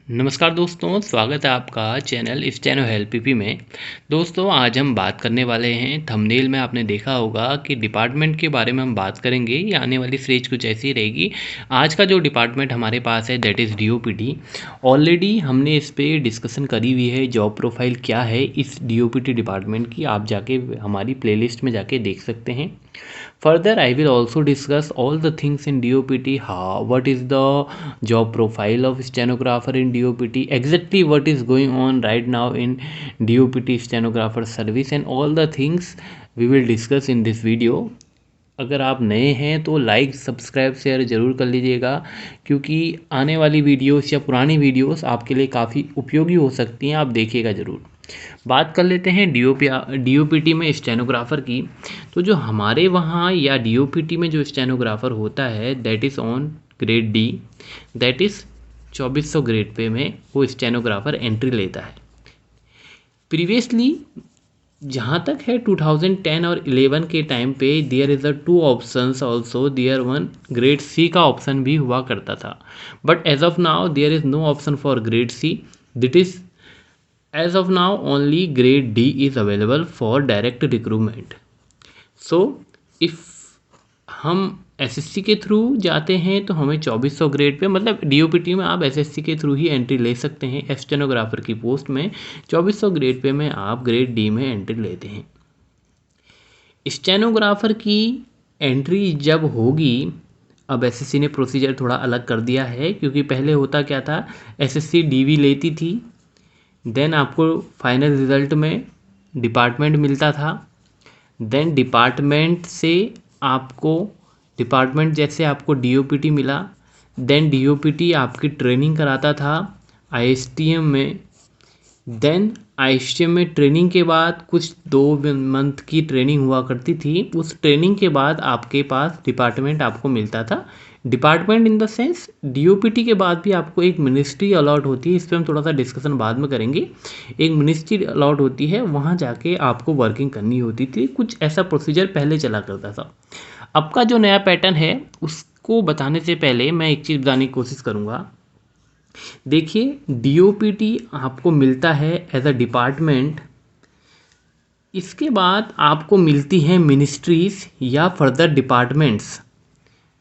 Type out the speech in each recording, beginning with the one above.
नमस्कार दोस्तों, स्वागत है आपका चैनल स्टेनो हेल्प पीपी में। दोस्तों, आज हम बात करने वाले हैं, थंबनेल में आपने देखा होगा कि डिपार्टमेंट के बारे में हम बात करेंगे। ये आने वाली सीरीज कुछ ऐसी रहेगी। आज का जो डिपार्टमेंट हमारे पास है दैट इज़ डीओपीटी। ऑलरेडी हमने इस पर डिस्कशन करी हुई है, जॉब प्रोफाइल क्या है इस डीओपीटी डिपार्टमेंट की। आप जाके हमारी प्लेलिस्ट में जाके देख सकते हैं। Further, I will also discuss all the things in DOPT. What is the job profile of stenographer in DOPT? Exactly what is going on right now in DOPT stenographer service and all the things we will discuss in this video. अगर आप नए हैं तो like subscribe share ज़रूर कर लीजिएगा, क्योंकि आने वाली वीडियोस या पुरानी वीडियोस आपके लिए काफ़ी उपयोगी हो सकती हैं। आप देखिएगा ज़रूर। बात कर लेते हैं डीओपीटी में स्टेनोग्राफ़र की। तो जो हमारे वहाँ या डीओपीटी में जो स्टेनोग्राफ़र होता है that is on grade D, that is 2400 grade pay में वो स्टेनोग्राफ़र एंट्री लेता है। प्रीवियसली जहाँ तक है 2010 और 11 के टाइम पे there is a 2 options also, there one grade C का ऑप्शन भी हुआ करता था। But as of now there is no option for grade C. That is as of now only grade D is available for direct recruitment. So if हम SSC के through जाते हैं तो हमें 2400 ग्रेड पे, मतलब डीओपीटी में आप SSC के थ्रू ही एंट्री ले सकते हैं। स्टेनोग्राफर की पोस्ट में 2400 ग्रेड पे में आप ग्रेड डी में एंट्री लेते हैं। स्टेनोग्राफर की एंट्री जब होगी, अब एसएससी ने प्रोसीजर थोड़ा अलग कर दिया है, क्योंकि पहले होता क्या था, एसएससी डीवी लेती थी, देन आपको फाइनल रिज़ल्ट में डिपार्टमेंट मिलता था। देन डिपार्टमेंट से आपको डिपार्टमेंट जैसे आपको डीओपीटी मिला, देन डीओपीटी आपकी ट्रेनिंग कराता था आईएसटीएम में। देन आईएसटीएम में ट्रेनिंग के बाद कुछ 2 मंथ की ट्रेनिंग हुआ करती थी। उस ट्रेनिंग के बाद आपके पास डिपार्टमेंट आपको मिलता था। Department in the sense DOPT के बाद भी आपको एक मिनिस्ट्री अलॉट होती है। इस पर हम थोड़ा सा डिस्कशन बाद में करेंगे। एक मिनिस्ट्री अलॉट होती है, वहाँ जाके आपको वर्किंग करनी होती थी। कुछ ऐसा प्रोसीजर पहले चला करता था। अब का जो नया पैटर्न है उसको बताने से पहले मैं एक चीज़ बताने की कोशिश करूँगा। देखिए, डीओपीटी आपको मिलता है एज अ डिपार्टमेंट। इसके बाद आपको मिलती हैं मिनिस्ट्रीज़ या फर्दर डिपार्टमेंट्स।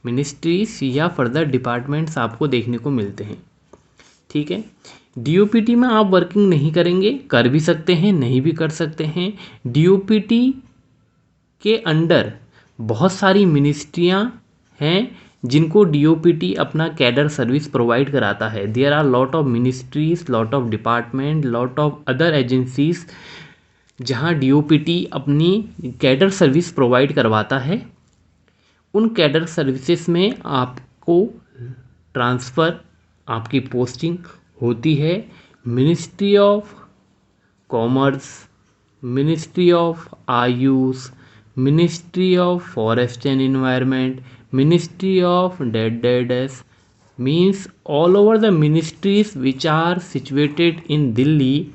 मिनिस्ट्रीज या फर्दर डिपार्टमेंट्स आपको देखने को मिलते हैं। ठीक है, डीओपीटी में आप वर्किंग नहीं करेंगे, कर भी सकते हैं, नहीं भी कर सकते हैं। डीओपीटी के अंडर बहुत सारी मिनिस्ट्रियां हैं जिनको डीओपीटी अपना कैडर सर्विस प्रोवाइड कराता है। There are lot of ministries, lot of department, lot of other agencies जहां डीओपीटी अपनी कैडर सर्विस प्रोवाइड करवाता है। उन कैडर सर्विसेज में आपको ट्रांसफ़र, आपकी पोस्टिंग होती है ministry of commerce, ministry of AYUSH, ministry of forest and environment, ministry of DES. Means all over the ministries which are situated in Delhi,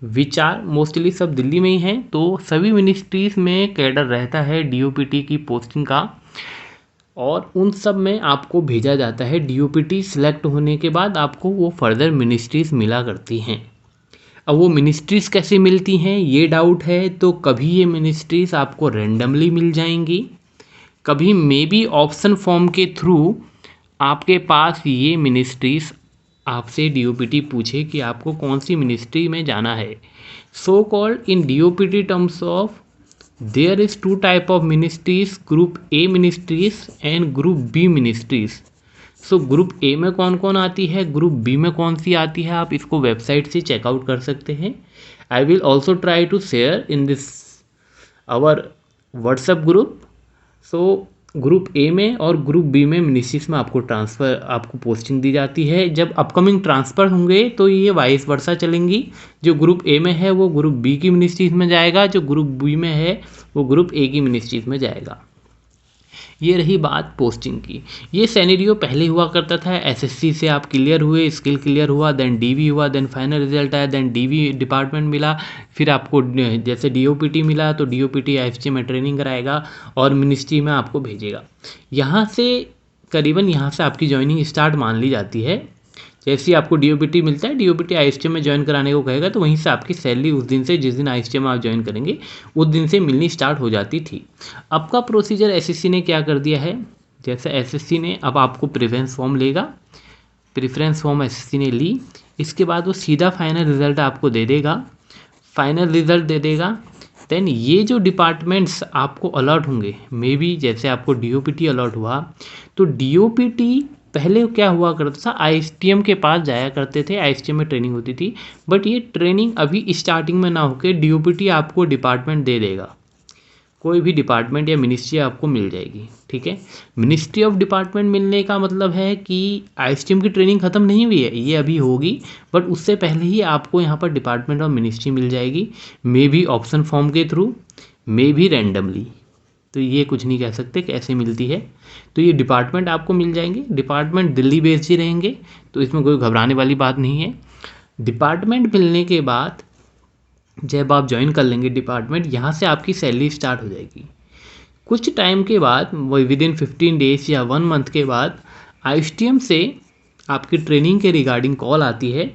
which are mostly सब दिल्ली में ही हैं। तो सभी मिनिस्ट्रीज में कैडर रहता है डीओपीटी की पोस्टिंग का, और उन सब में आपको भेजा जाता है। डीओपीटी सिलेक्ट होने के बाद आपको वो फर्दर मिनिस्ट्रीज़ मिला करती हैं। अब वो मिनिस्ट्रीज़ कैसे मिलती हैं ये डाउट है, तो कभी ये मिनिस्ट्रीज़ आपको रेंडमली मिल जाएंगी, कभी मे बी ऑप्शन फॉर्म के थ्रू आपके पास ये मिनिस्ट्रीज़ आपसे डीओपीटी पूछे कि आपको कौन सी मिनिस्ट्री में जाना है। So called in DOPT terms of there is 2 type of ministries, group A ministries and group B ministries. so group A में कौन कौन आती है, group B में कौन सी आती है, आप इसको वेबसाइट से चेकआउट कर सकते हैं। I will also try to share in this our WhatsApp group. so group A में और ग्रुप बी में मिनिस्ट्रीज में आपको ट्रांसफ़र, आपको पोस्टिंग दी जाती है। जब अपकमिंग ट्रांसफ़र होंगे तो ये वाइस वर्सा चलेंगी। जो ग्रुप ए में है वो ग्रुप बी की मिनिस्ट्रीज में जाएगा, जो ग्रुप बी में है वो ग्रुप ए की मिनिस्ट्रीज में जाएगा। ये रही बात पोस्टिंग की। ये सिनेरियो पहले हुआ करता था, एसएससी से आप क्लियर हुए, स्किल क्लियर हुआ, देन डीवी हुआ, देन फाइनल रिजल्ट आया, देन डीवी डिपार्टमेंट मिला, फिर आपको जैसे डीओपीटी मिला तो डीओपीटी आईएफसी में ट्रेनिंग कराएगा और मिनिस्ट्री में आपको भेजेगा। यहाँ से करीबन यहाँ से आपकी ज्वाइनिंग स्टार्ट मान ली जाती है जैसे ही आपको डीओपीटी मिलता है, डीओपीटी आईएसटीएम में ज्वाइन कराने को कहेगा, तो वहीं से आपकी सैलरी उस दिन से, जिस दिन आईएसटीएम आप ज्वाइन करेंगे उस दिन से मिलनी स्टार्ट हो जाती थी। अब का प्रोसीजर एसएससी ने क्या कर दिया है, जैसे एसएससी ने अब आपको प्रेफरेंस फॉर्म लेगा, प्रेफरेंस फॉर्म एसएससी ने ली, इसके बाद वो सीधा फाइनल रिजल्ट आपको दे देगा, फाइनल रिजल्ट दे देगा। देन ये जो डिपार्टमेंट्स आपको अलॉट होंगे, मे बी जैसे आपको डीओपीटी अलॉट हुआ, तो डीओपीटी पहले क्या हुआ करता था, आईएसटीएम के पास जाया करते थे, आईएसटीएम में ट्रेनिंग होती थी, बट ये ट्रेनिंग अभी स्टार्टिंग में ना होकर डीओपीटी आपको डिपार्टमेंट दे देगा, कोई भी डिपार्टमेंट या मिनिस्ट्री आपको मिल जाएगी, ठीक है। मिनिस्ट्री ऑफ डिपार्टमेंट मिलने का मतलब है कि आईएसटीएम की ट्रेनिंग ख़त्म नहीं हुई है, ये अभी होगी, बट उससे पहले ही आपको यहाँ पर डिपार्टमेंट ऑफ मिनिस्ट्री मिल जाएगी, मे भी ऑप्शन फॉर्म के थ्रू, मे भी रैंडमली, तो ये कुछ नहीं कह सकते कैसे मिलती है। तो ये डिपार्टमेंट आपको मिल जाएंगे, डिपार्टमेंट दिल्ली बेस्ड ही रहेंगे, तो इसमें कोई घबराने वाली बात नहीं है। डिपार्टमेंट मिलने के बाद जब आप ज्वाइन कर लेंगे डिपार्टमेंट, यहाँ से आपकी सैलरी स्टार्ट हो जाएगी। कुछ टाइम के बाद, विद इन 15 डेज या 1 मंथ के बाद, आईएसटीएम से आपकी ट्रेनिंग के रिगार्डिंग कॉल आती है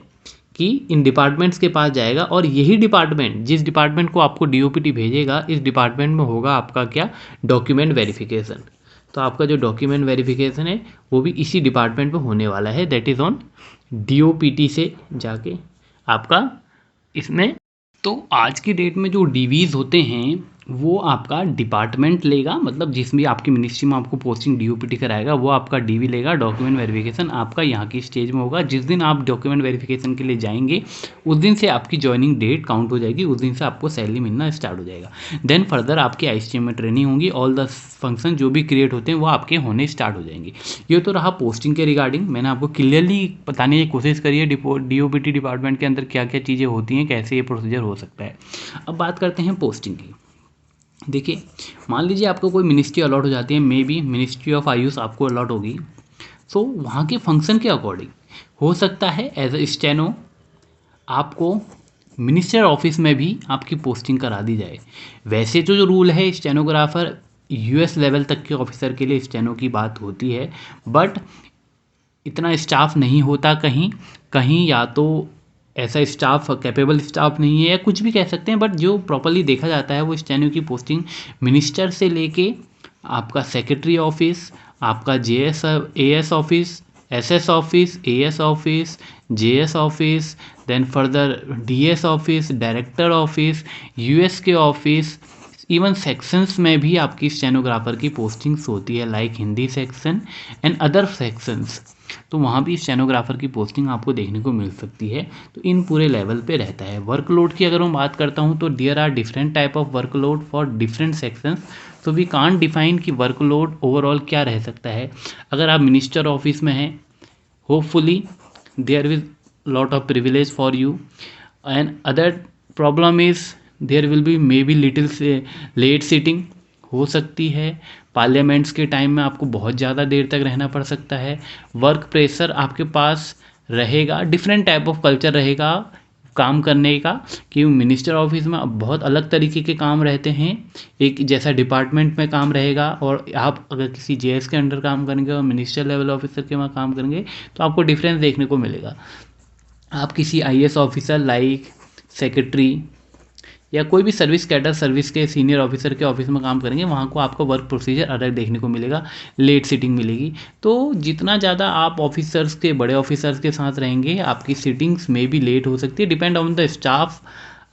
कि इन डिपार्टमेंट्स के पास जाएगा, और यही डिपार्टमेंट, जिस डिपार्टमेंट को आपको डीओपीटी भेजेगा, इस डिपार्टमेंट में होगा आपका क्या, डॉक्यूमेंट वेरिफिकेशन। तो आपका जो डॉक्यूमेंट वेरिफिकेशन है वो भी इसी डिपार्टमेंट में होने वाला है, दैट इज़ ऑन डीओपीटी से जाके आपका इसमें। तो आज की डेट में जो डीवीज़ होते हैं वो आपका डिपार्टमेंट लेगा, मतलब जिसमें आपकी मिनिस्ट्री में आपको पोस्टिंग डीओपीटी कराएगा वो आपका डीवी लेगा। डॉक्यूमेंट वेरिफिकेशन आपका यहाँ की स्टेज में होगा, जिस दिन आप डॉक्यूमेंट वेरिफिकेशन के लिए जाएंगे उस दिन से आपकी ज्वाइनिंग डेट काउंट हो जाएगी, उस दिन से आपको सैलरी मिलना स्टार्ट हो जाएगा। देन फर्दर आपकी आईएसटीएम में ट्रेनिंग होंगी, ऑल द फंक्शन जो भी क्रिएट होते हैं वो आपके होने स्टार्ट हो जाएंगे। ये तो रहा पोस्टिंग के रिगार्डिंग, मैंने आपको क्लियरली बताने की कोशिश करी है डीओपीटी डिपार्टमेंट के अंदर क्या क्या चीज़ें होती हैं, कैसे ये प्रोसीजर हो सकता है। अब बात करते हैं पोस्टिंग की। देखिए, मान लीजिए आपको कोई मिनिस्ट्री अलॉट हो जाती है, may be ministry of Ayush आपको अलॉट होगी, सो वहाँ के फंक्शन के अकॉर्डिंग हो सकता है एज ए स्टेनो आपको मिनिस्टर ऑफिस में भी आपकी पोस्टिंग करा दी जाए। वैसे तो जो रूल है, स्टेनोग्राफर यूएस लेवल तक के ऑफिसर के लिए स्टेनो की बात होती है, बट इतना स्टाफ नहीं होता कहीं कहीं, या तो ऐसा स्टाफ कैपेबल स्टाफ नहीं है या कुछ भी कह सकते हैं, बट जो प्रॉपरली देखा जाता है वो स्टेनो की पोस्टिंग मिनिस्टर से लेके आपका सेक्रेटरी ऑफिस, आपका JS AS office, SS office, AS office, JS office, then further DS office, director office, US के ऑफिस, इवन सेक्शंस में भी आपकी स्टेनोग्राफर की पोस्टिंग्स होती है, like Hindi section and other sections, तो वहाँ भी स्टेनोग्राफर की पोस्टिंग आपको देखने को मिल सकती है। तो इन पूरे लेवल पे रहता है। वर्कलोड की अगर मैं बात करता हूँ तो there are different type of workload for different sections, तो वी कांट डिफाइन कि वर्कलोड ओवरऑल क्या रह सकता है। अगर आप मिनिस्टर ऑफिस में हैं, hopefully there will lot of privilege for you, and other problem is there will be may be little से लेट सीटिंग हो सकती है, पार्लियामेंट्स के टाइम में आपको बहुत ज़्यादा देर तक रहना पड़ सकता है, वर्क प्रेशर आपके पास रहेगा, डिफरेंट टाइप ऑफ कल्चर रहेगा काम करने का, कि मिनिस्टर ऑफिस में अब बहुत अलग तरीके के काम रहते हैं, एक जैसा डिपार्टमेंट में काम रहेगा, और आप अगर किसी जेएस के अंडर काम करेंगे और मिनिस्टर लेवल ऑफिसर के वहाँ काम करेंगे तो आपको डिफरेंस देखने को मिलेगा। आप किसी आईएएस ऑफिसर लाइक सेक्रेटरी या कोई भी सर्विस कैडर सर्विस के सीनियर ऑफिसर के ऑफिस में काम करेंगे, वहाँ को आपका वर्क प्रोसीजर अलग देखने को मिलेगा, लेट सीटिंग मिलेगी। तो जितना ज़्यादा आप ऑफिसर्स के, बड़े ऑफिसर्स के साथ रहेंगे, आपकी सीटिंग्स में भी लेट हो सकती है, डिपेंड ऑन द स्टाफ।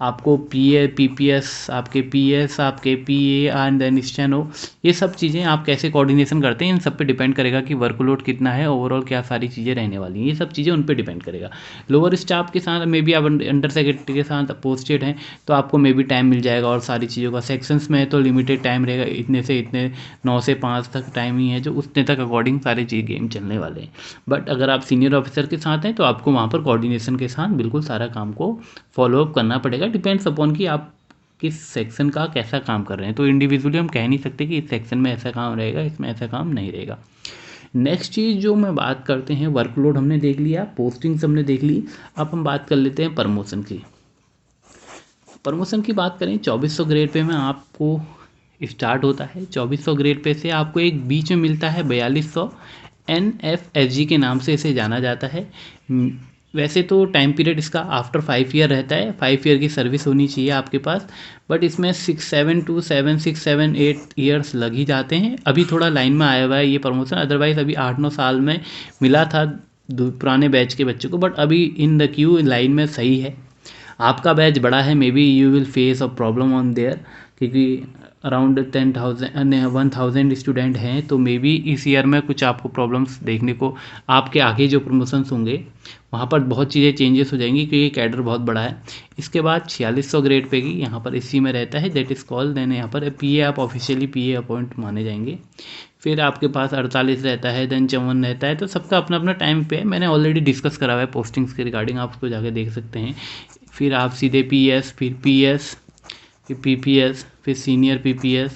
आपको पीपीएस, आपके पीएस, आपके पीए एंड देन स्टेनो, ये सब चीज़ें आप कैसे कोऑर्डिनेशन करते हैं, इन सब पे डिपेंड करेगा कि वर्कलोड कितना है, ओवरऑल क्या सारी चीज़ें रहने वाली हैं, ये सब चीज़ें उन पे डिपेंड करेगा। लोअर स्टाफ के साथ मे बी आप अंडर सेक्रेटरी के साथ पोस्टेड हैं तो आपको मे बी टाइम मिल जाएगा, और सारी चीज़ों का सेक्शंस में है तो लिमिटेड टाइम रहेगा, इतने से इतने 9 से 5 तक टाइम ही है, जो उतने तक अकॉर्डिंग सारी चीज़ गेम चलने वाले हैं। बट अगर आप सीनियर ऑफिसर के साथ हैं तो आपको वहाँ पर कोऑर्डिनेशन के साथ बिल्कुल सारा काम को फॉलोअप करना पड़ेगा, डिपेंड्स अपॉन कि आप किस सेक्शन का कैसा काम कर रहे हैं। तो इंडिविजुअली हम कह नहीं सकते कि इस सेक्शन में ऐसा काम रहेगा, इसमें ऐसा काम नहीं रहेगा। नेक्स्ट चीज़ जो मैं बात करते हैं, वर्कलोड हमने देख लिया, पोस्टिंग्स हमने देख ली, अब हम बात कर लेते हैं प्रमोशन की। प्रमोशन की बात करें, 2400 ग्रेड पे में आपको स्टार्ट होता है, 2400 ग्रेड पे से आपको एक बीच में मिलता है 4200 NFSG के नाम से इसे जाना जाता है। वैसे तो टाइम पीरियड इसका आफ्टर 5 ईयर रहता है, 5 ईयर की सर्विस होनी चाहिए आपके पास, बट इसमें 6 ईयर्स लग ही जाते हैं। अभी थोड़ा लाइन में आया हुआ है ये प्रमोशन, अदरवाइज अभी 8-9 साल में मिला था पुराने बैच के बच्चों को, बट अभी इन द क्यू लाइन में सही है। आपका बैच बड़ा है, may be you will face a problem on their, क्योंकि अराउंड 10,000 स्टूडेंट हैं, तो मे बी इस ईयर में कुछ आपको प्रॉब्लम्स देखने को, आपके आगे जो प्रमोशंस होंगे वहाँ पर बहुत चीज़ें चेंजेस हो जाएंगी, क्योंकि कैडर बहुत बड़ा है। इसके बाद 4600 ग्रेड पे की यहाँ पर इसी में रहता है, दैट इज़ कॉल, देन यहाँ पर PA आप ऑफिशियली PA अपॉइंट माने जाएंगे। फिर आपके पास 48 रहता है, देन 54 रहता है, तो सबका अपना अपना टाइम पे है। मैंने ऑलरेडी डिस्कस करा हुआ है पोस्टिंग्स के रिगार्डिंग, आप उसको जाकर देख सकते हैं। फिर आप सीधे PS, फिर PS, फिर PPS, फिर सीनियर PPS,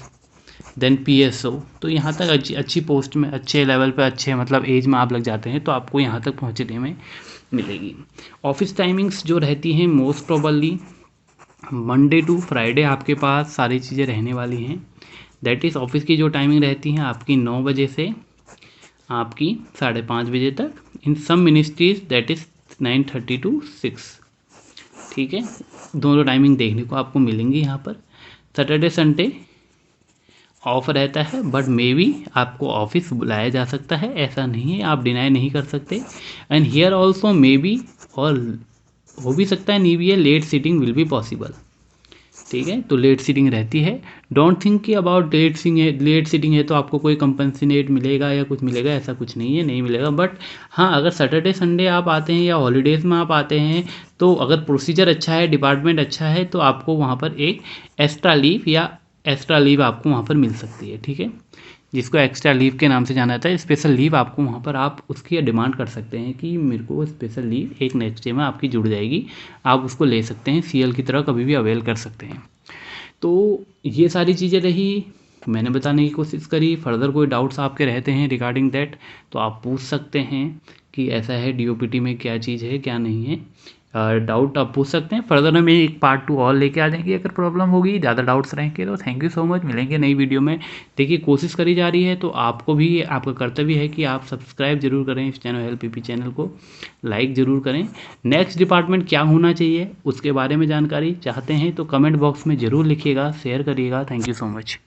देन PSO। तो यहाँ तक अच्छी पोस्ट में, अच्छे लेवल पे, अच्छे मतलब एज में आप लग जाते हैं, तो आपको यहाँ तक पहुँचने में मिलेगी। ऑफिस टाइमिंग्स जो रहती हैं most probably Monday to Friday आपके पास सारी चीज़ें रहने वाली हैं। दैट इज़ ऑफिस की जो टाइमिंग रहती है आपकी 9 बजे से आपकी 5:30 बजे तक। इन सम मिनिस्ट्रीज दैट इज़ 9:30 to 6। ठीक है, दोनों टाइमिंग देखने को आपको मिलेंगी यहाँ पर। सैटरडे संडे ऑफ रहता है, बट मे बी आपको ऑफिस बुलाया जा सकता है, ऐसा नहीं है, आप डिनाई नहीं कर सकते। And here also may be, और हो भी सकता है नहीं भी है, late sitting will be possible. ठीक है, तो लेट सीटिंग रहती है। डोंट थिंक कि अबाउट लेट सीटिंग है तो आपको कोई कंपनसेट मिलेगा या कुछ मिलेगा, ऐसा कुछ नहीं है, नहीं मिलेगा। बट हाँ, अगर सैटरडे संडे आप आते हैं या हॉलीडेज़ में आप आते हैं, तो अगर प्रोसीजर अच्छा है, डिपार्टमेंट अच्छा है, तो आपको वहाँ पर एक एक्स्ट्रा लीव आपको वहाँ पर मिल सकती है। ठीक है, जिसको एक्स्ट्रा लीव के नाम से जाना जाता है, स्पेशल लीव आपको वहाँ पर आप उसकी डिमांड कर सकते हैं कि मेरे को स्पेशल लीव एक नेक्स्ट डे में आपकी जुड़ जाएगी, आप उसको ले सकते हैं, CL की तरह कभी भी अवेल कर सकते हैं। तो ये सारी चीज़ें रही, मैंने बताने की कोशिश करी। फर्दर कोई डाउट्स आपके रहते हैं रिगार्डिंग दैट तो आप पूछ सकते हैं कि ऐसा है DOPT में क्या चीज़ है क्या नहीं है, डाउट आप पूछ सकते हैं। फर्दर में एक पार्ट 2 और लेके आ जाएंगे अगर प्रॉब्लम होगी, ज़्यादा डाउट्स रहेंगे तो। थैंक यू सो मच, मिलेंगे नई वीडियो में। देखिए, कोशिश करी जा रही है, तो आपको भी, आपका कर्तव्य है कि आप सब्सक्राइब जरूर करें इस चैनल LPP चैनल को, लाइक ज़रूर करें। नेक्स्ट डिपार्टमेंट क्या होना चाहिए उसके बारे में जानकारी चाहते हैं तो कमेंट बॉक्स में ज़रूर लिखिएगा, शेयर करिएगा। Thank you so much.